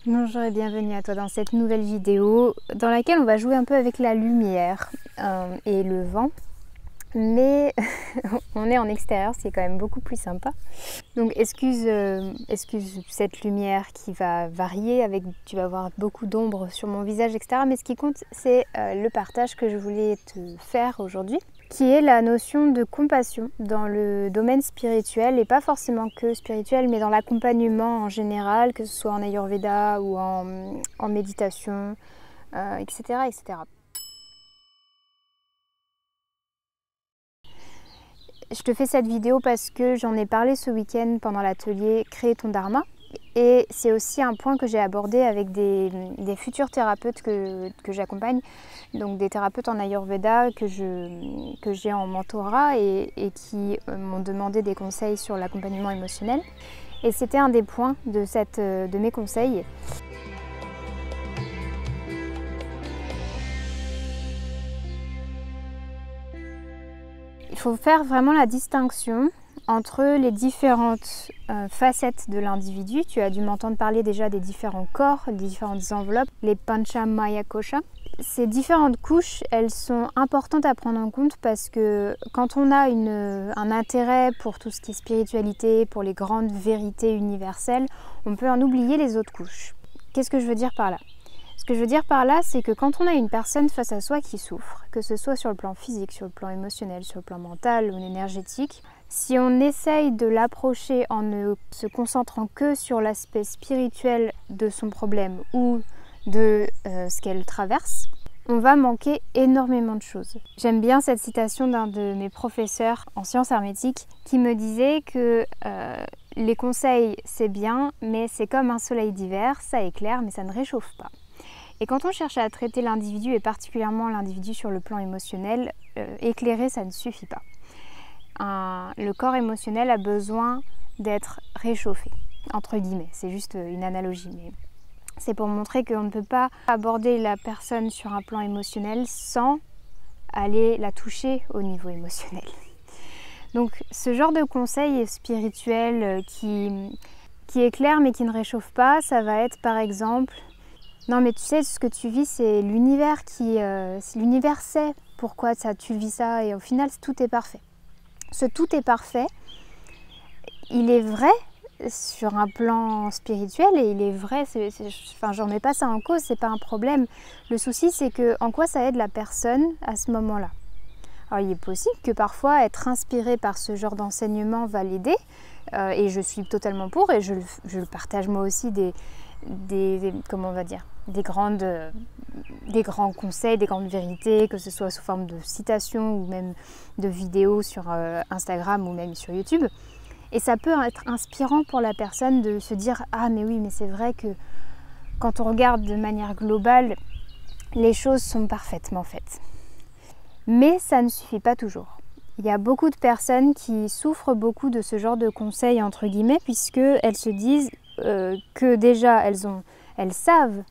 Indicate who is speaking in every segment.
Speaker 1: Bonjour et bienvenue à toi dans cette nouvelle vidéo dans laquelle on va jouer un peu avec la lumière et le vent. Mais on est en extérieur, c'est quand même beaucoup plus sympa. Donc excuse cette lumière qui va varier, tu vas avoir beaucoup d'ombre sur mon visage, etc. Mais ce qui compte, c'est le partage que je voulais te faire aujourd'hui, qui est la notion de compassion dans le domaine spirituel, et pas forcément que spirituel, mais dans l'accompagnement en général, que ce soit en Ayurveda ou en méditation, etc., etc. Je te fais cette vidéo parce que j'en ai parlé ce week-end pendant l'atelier Créer ton Dharma. Et c'est aussi un point que j'ai abordé avec des futurs thérapeutes que j'accompagne, donc des thérapeutes en Ayurveda que j'ai en mentorat et qui m'ont demandé des conseils sur l'accompagnement émotionnel. Et c'était un des points de mes conseils. Il faut faire vraiment la distinction entre les différentes facettes de l'individu. Tu as dû m'entendre parler déjà des différents corps, des différentes enveloppes, les Pancha Maya Kosha. Ces différentes couches, elles sont importantes à prendre en compte parce que quand on a un intérêt pour tout ce qui est spiritualité, pour les grandes vérités universelles, on peut en oublier les autres couches. Qu'est-ce que je veux dire par là ? Ce que je veux dire par là, c'est que quand on a une personne face à soi qui souffre, que ce soit sur le plan physique, sur le plan émotionnel, sur le plan mental ou énergétique, si on essaye de l'approcher en ne se concentrant que sur l'aspect spirituel de son problème ou de ce qu'elle traverse, on va manquer énormément de choses. J'aime bien cette citation d'un de mes professeurs en sciences hermétiques qui me disait que les conseils c'est bien, mais c'est comme un soleil d'hiver, ça éclaire mais ça ne réchauffe pas. Et quand on cherche à traiter l'individu, et particulièrement l'individu sur le plan émotionnel, éclairer, ça ne suffit pas. Le corps émotionnel a besoin d'être réchauffé, entre guillemets. C'est juste une analogie, mais c'est pour montrer qu'on ne peut pas aborder la personne sur un plan émotionnel sans aller la toucher au niveau émotionnel. Donc ce genre de conseil spirituel qui éclaire mais qui ne réchauffe pas, ça va être par exemple... Non mais tu sais, ce que tu vis, c'est l'univers l'univers sait pourquoi tu vis ça et au final tout est parfait. Ce tout est parfait, il est vrai sur un plan spirituel et il est vrai, enfin je remets pas ça en cause, c'est pas un problème. Le souci c'est que en quoi ça aide la personne à ce moment-là. Alors il est possible que parfois être inspiré par ce genre d'enseignement va l'aider et je suis totalement pour et je le partage moi aussi comment on va dire, des grands conseils, des grandes vérités, que ce soit sous forme de citations ou même de vidéos sur Instagram ou même sur YouTube. Et ça peut être inspirant pour la personne de se dire « Ah mais oui, mais c'est vrai que quand on regarde de manière globale, les choses sont parfaitement faites. » Mais ça ne suffit pas toujours. Il y a beaucoup de personnes qui souffrent beaucoup de ce genre de conseils entre guillemets puisqu'elles se disent que déjà elles savent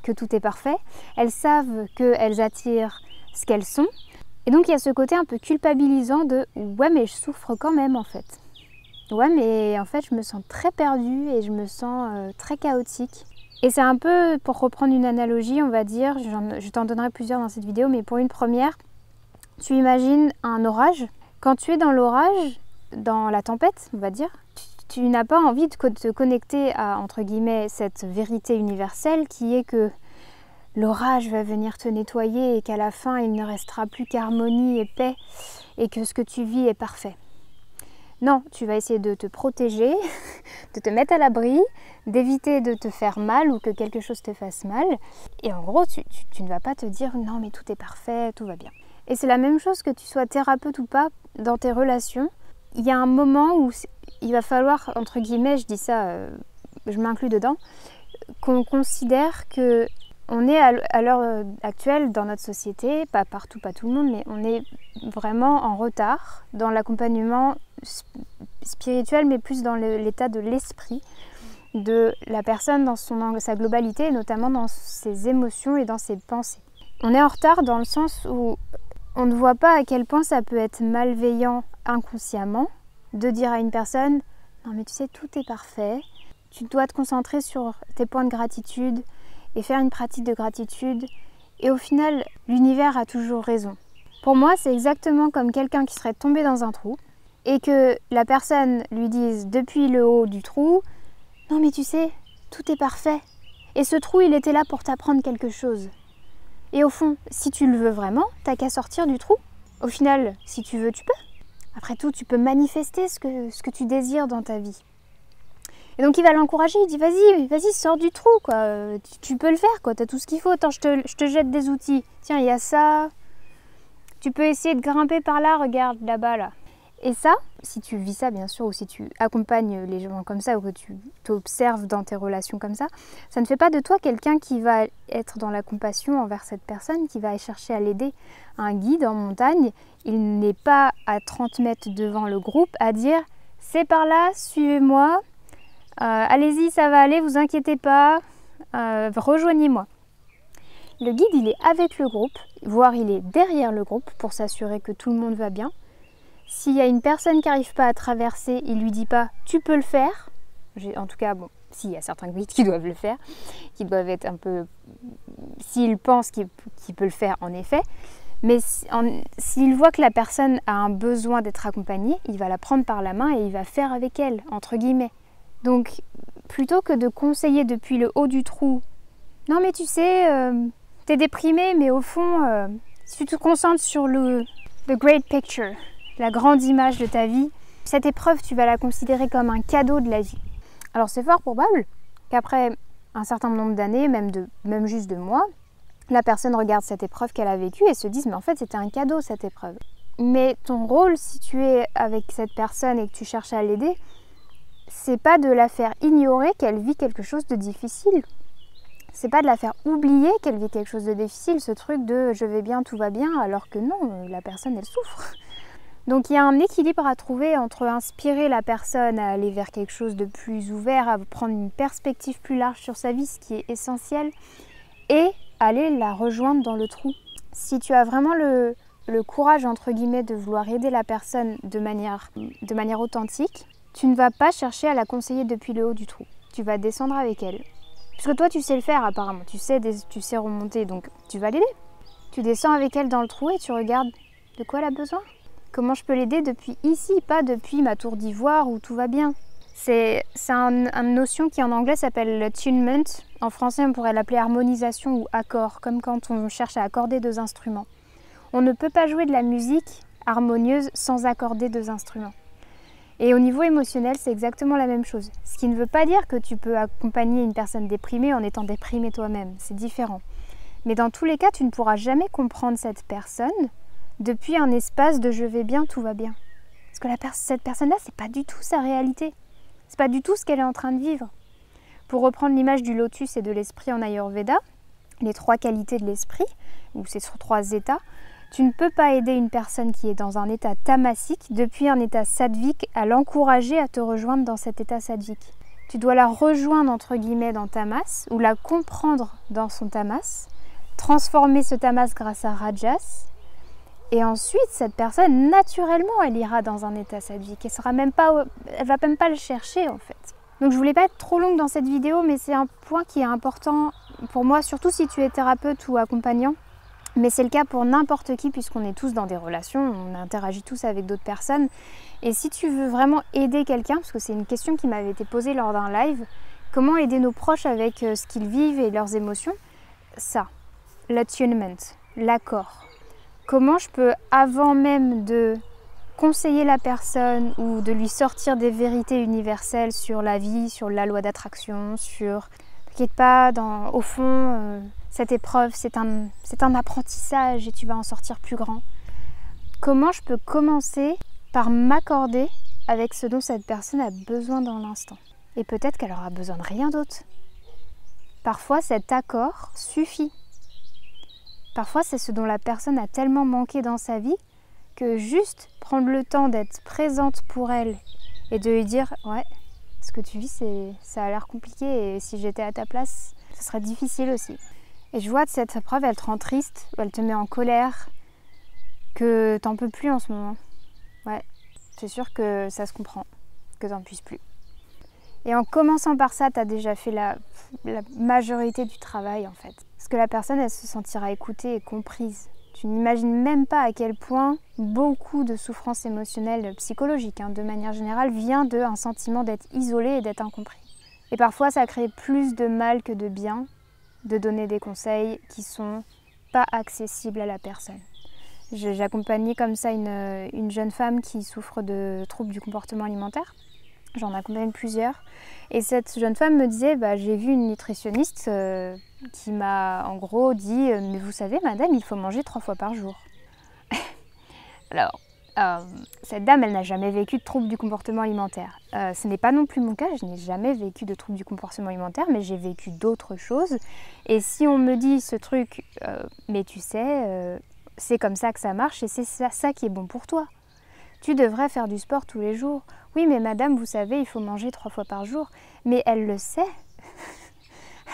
Speaker 1: que tout est parfait, elles savent qu'elles attirent ce qu'elles sont et donc il y a ce côté un peu culpabilisant de « ouais mais je souffre quand même en fait ». Ouais mais en fait je me sens très perdue et je me sens très chaotique. Et c'est un peu, pour reprendre une analogie on va dire, je t'en donnerai plusieurs dans cette vidéo, mais pour une première, tu imagines un orage. Quand tu es dans l'orage, dans la tempête, on va dire, tu n'as pas envie de te connecter à, entre guillemets, cette vérité universelle qui est que l'orage va venir te nettoyer et qu'à la fin, il ne restera plus qu'harmonie et paix et que ce que tu vis est parfait. Non, tu vas essayer de te protéger, de te mettre à l'abri, d'éviter de te faire mal ou que quelque chose te fasse mal. Et en gros, tu ne vas pas te dire « non mais tout est parfait, tout va bien ». Et c'est la même chose que tu sois thérapeute ou pas dans tes relations. Il y a un moment où il va falloir, entre guillemets, je dis ça, je m'inclus dedans, qu'on considère que on est à l'heure actuelle dans notre société, pas partout, pas tout le monde, mais on est vraiment en retard dans l'accompagnement spirituel, mais plus dans l'état de l'esprit de la personne dans sa globalité, et notamment dans ses émotions et dans ses pensées. On est en retard dans le sens où on ne voit pas à quel point ça peut être malveillant inconsciemment de dire à une personne « Non mais tu sais, tout est parfait, tu dois te concentrer sur tes points de gratitude et faire une pratique de gratitude. Et au final, l'univers a toujours raison. Pour moi, c'est exactement comme quelqu'un qui serait tombé dans un trou et que la personne lui dise depuis le haut du trou « Non mais tu sais, tout est parfait. Et ce trou, il était là pour t'apprendre quelque chose. » Et au fond, si tu le veux vraiment, t'as qu'à sortir du trou. Au final, si tu veux, tu peux. Après tout, tu peux manifester ce que tu désires dans ta vie. Et donc il va l'encourager, il dit vas-y, sors du trou, quoi. Tu peux le faire, quoi. T'as tout ce qu'il faut. Attends, je te jette des outils. Tiens, il y a ça. Tu peux essayer de grimper par là, regarde là-bas, là. Et ça, si tu vis ça, bien sûr, ou si tu accompagnes les gens comme ça, ou que tu t'observes dans tes relations comme ça ne fait pas de toi quelqu'un qui va être dans la compassion envers cette personne, qui va chercher à l'aider. Un guide en montagne, il n'est pas à 30 mètres devant le groupe à dire « c'est par là, suivez-moi, allez-y, ça va aller, vous inquiétez pas, rejoignez-moi ». Le guide, il est avec le groupe, voire il est derrière le groupe pour s'assurer que tout le monde va bien. S'il y a une personne qui n'arrive pas à traverser, il ne lui dit pas « tu peux le faire ». En tout cas, bon, s'il y a certains guides qui doivent le faire, qui doivent être un peu... S'il pense qu'il peut le faire, en effet. Mais s'il voit que la personne a un besoin d'être accompagnée, il va la prendre par la main et il va faire avec elle, entre guillemets. Donc, plutôt que de conseiller depuis le haut du trou « non mais tu sais, t'es déprimé, mais au fond, si tu te concentres sur the great picture », la grande image de ta vie, cette épreuve, tu vas la considérer comme un cadeau de la vie. Alors c'est fort probable qu'après un certain nombre d'années, même juste de mois, la personne regarde cette épreuve qu'elle a vécue et se dise « mais en fait c'était un cadeau cette épreuve ». Mais ton rôle, si tu es avec cette personne et que tu cherches à l'aider, c'est pas de la faire ignorer qu'elle vit quelque chose de difficile. C'est pas de la faire oublier qu'elle vit quelque chose de difficile, ce truc de « je vais bien, tout va bien », alors que non, la personne elle souffre. Donc il y a un équilibre à trouver entre inspirer la personne à aller vers quelque chose de plus ouvert, à prendre une perspective plus large sur sa vie, ce qui est essentiel, et aller la rejoindre dans le trou. Si tu as vraiment le courage, entre guillemets, de vouloir aider la personne de manière authentique, tu ne vas pas chercher à la conseiller depuis le haut du trou. Tu vas descendre avec elle. Puisque toi tu sais le faire apparemment, tu sais remonter, donc tu vas l'aider. Tu descends avec elle dans le trou et tu regardes de quoi elle a besoin. Comment je peux l'aider depuis ici, pas depuis ma tour d'ivoire où tout va bien. C'est une notion qui en anglais s'appelle attunement. En français, on pourrait l'appeler harmonisation ou accord, comme quand on cherche à accorder deux instruments. On ne peut pas jouer de la musique harmonieuse sans accorder deux instruments. Et au niveau émotionnel, c'est exactement la même chose. Ce qui ne veut pas dire que tu peux accompagner une personne déprimée en étant déprimé toi-même. C'est différent. Mais dans tous les cas, tu ne pourras jamais comprendre cette personne depuis un espace de « je vais bien, tout va bien ». Parce que cette personne-là, c'est pas du tout sa réalité. C'est pas du tout ce qu'elle est en train de vivre. Pour reprendre l'image du lotus et de l'esprit en Ayurveda, les 3 qualités de l'esprit, ou ces 3 états, tu ne peux pas aider une personne qui est dans un état tamasique depuis un état sattvique à l'encourager à te rejoindre dans cet état sattvique. Tu dois la rejoindre entre guillemets dans tamas ou la comprendre dans son tamas, transformer ce tamas grâce à rajas. Et ensuite, cette personne, naturellement, elle ira dans un état sattvique. Elle va même pas le chercher, en fait. Donc, je voulais pas être trop longue dans cette vidéo, mais c'est un point qui est important pour moi, surtout si tu es thérapeute ou accompagnant. Mais c'est le cas pour n'importe qui, puisqu'on est tous dans des relations, on interagit tous avec d'autres personnes. Et si tu veux vraiment aider quelqu'un, parce que c'est une question qui m'avait été posée lors d'un live, comment aider nos proches avec ce qu'ils vivent et leurs émotions? Ça, l'attunement, l'accord. Comment je peux, avant même de conseiller la personne ou de lui sortir des vérités universelles sur la vie, sur la loi d'attraction, sur « t'inquiète pas, au fond, cette épreuve, c'est un apprentissage et tu vas en sortir plus grand ». Comment je peux commencer par m'accorder avec ce dont cette personne a besoin dans l'instant? Et peut-être qu'elle aura besoin de rien d'autre. Parfois, cet accord suffit. Parfois, c'est ce dont la personne a tellement manqué dans sa vie que juste prendre le temps d'être présente pour elle et de lui dire « ouais, ce que tu vis, ça a l'air compliqué et si j'étais à ta place, ce serait difficile aussi ». Et je vois que cette épreuve, elle te rend triste, elle te met en colère, que t'en peux plus en ce moment. Ouais, c'est sûr que ça se comprend, que t'en puisses plus. Et en commençant par ça, tu as déjà fait la majorité du travail en fait. Parce que la personne, elle se sentira écoutée et comprise. Tu n'imagines même pas à quel point beaucoup de souffrance émotionnelle, psychologique, de manière générale, vient d'un sentiment d'être isolé et d'être incompris. Et parfois, ça crée plus de mal que de bien de donner des conseils qui sont pas accessibles à la personne. J'accompagnais comme ça une jeune femme qui souffre de troubles du comportement alimentaire. J'en accompagne plusieurs. Et cette jeune femme me disait, j'ai vu une nutritionniste qui m'a en gros dit « Mais vous savez, madame, il faut manger 3 fois par jour. » Alors, cette dame, elle n'a jamais vécu de troubles du comportement alimentaire. Ce n'est pas non plus mon cas, je n'ai jamais vécu de troubles du comportement alimentaire, mais j'ai vécu d'autres choses. Et si on me dit ce truc, mais tu sais, c'est comme ça que ça marche et c'est ça qui est bon pour toi. Tu devrais faire du sport tous les jours. Oui, mais madame, vous savez, il faut manger 3 fois par jour. Mais elle le sait.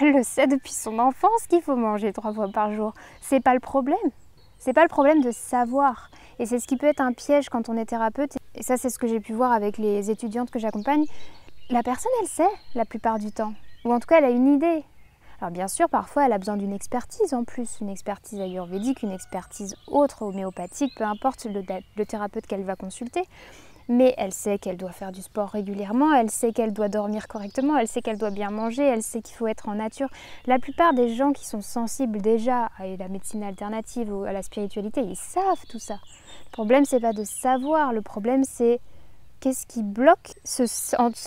Speaker 1: Elle le sait depuis son enfance qu'il faut manger 3 fois par jour. C'est pas le problème. C'est pas le problème de savoir. Et c'est ce qui peut être un piège quand on est thérapeute. Et ça, c'est ce que j'ai pu voir avec les étudiantes que j'accompagne. La personne, elle sait la plupart du temps. Ou en tout cas, elle a une idée. Alors bien sûr, parfois, elle a besoin d'une expertise en plus. Une expertise ayurvédique, une expertise autre, homéopathique, peu importe le thérapeute qu'elle va consulter. Mais elle sait qu'elle doit faire du sport régulièrement, elle sait qu'elle doit dormir correctement, elle sait qu'elle doit bien manger, elle sait qu'il faut être en nature. La plupart des gens qui sont sensibles déjà à la médecine alternative ou à la spiritualité, ils savent tout ça. Le problème, c'est pas de savoir, le problème, c'est qu'est-ce qui bloque ce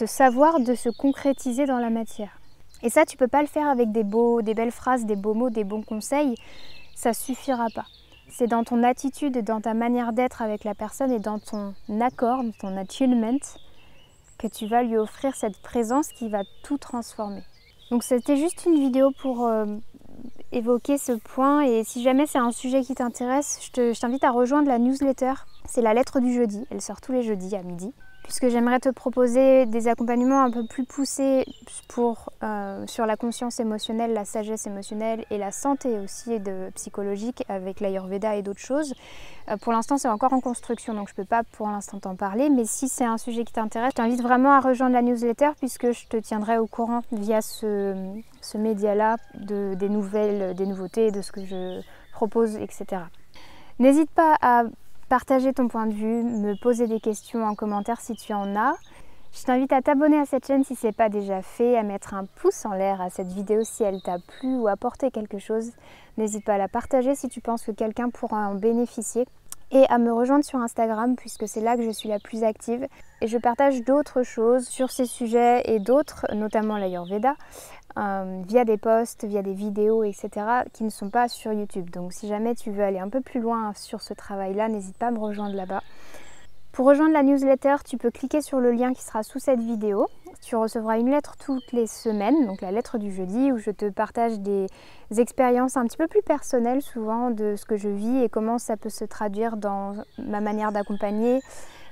Speaker 1: savoir de se concrétiser dans la matière. Et ça, tu peux pas le faire avec des belles phrases, des beaux mots, des bons conseils, ça suffira pas. C'est dans ton attitude, dans ta manière d'être avec la personne et dans ton accord, dans ton attunement, que tu vas lui offrir cette présence qui va tout transformer. Donc c'était juste une vidéo pour évoquer ce point et si jamais c'est un sujet qui t'intéresse, je t'invite à rejoindre la newsletter. C'est la lettre du jeudi, elle sort tous les jeudis à midi. Puisque j'aimerais te proposer des accompagnements un peu plus poussés sur la conscience émotionnelle, la sagesse émotionnelle et la santé aussi psychologique avec l'Ayurveda et d'autres choses. Pour l'instant, c'est encore en construction, donc je ne peux pas pour l'instant t'en parler. Mais si c'est un sujet qui t'intéresse, je t'invite vraiment à rejoindre la newsletter puisque je te tiendrai au courant via ce média-là des nouvelles, des nouveautés, de ce que je propose, etc. N'hésite pas à partager ton point de vue, me poser des questions en commentaire si tu en as. Je t'invite à t'abonner à cette chaîne si ce n'est pas déjà fait, à mettre un pouce en l'air à cette vidéo si elle t'a plu ou apporté quelque chose. N'hésite pas à la partager si tu penses que quelqu'un pourra en bénéficier. Et à me rejoindre sur Instagram puisque c'est là que je suis la plus active. Et je partage d'autres choses sur ces sujets et d'autres, notamment l'Ayurveda, via des posts, via des vidéos, etc. qui ne sont pas sur YouTube. Donc si jamais tu veux aller un peu plus loin sur ce travail-là, n'hésite pas à me rejoindre là-bas. Pour rejoindre la newsletter, tu peux cliquer sur le lien qui sera sous cette vidéo. Tu recevras une lettre toutes les semaines, donc la lettre du jeudi, où je te partage des expériences un petit peu plus personnelles souvent de ce que je vis et comment ça peut se traduire dans ma manière d'accompagner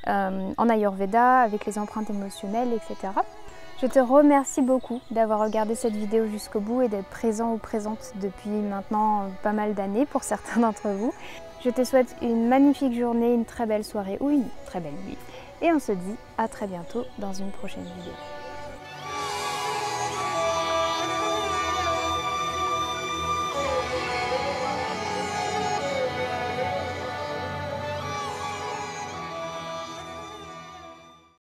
Speaker 1: en Ayurveda, avec les empreintes émotionnelles, etc. Je te remercie beaucoup d'avoir regardé cette vidéo jusqu'au bout et d'être présent ou présente depuis maintenant pas mal d'années pour certains d'entre vous. Je te souhaite une magnifique journée, une très belle soirée ou une très belle nuit. Et on se dit à très bientôt dans une prochaine vidéo.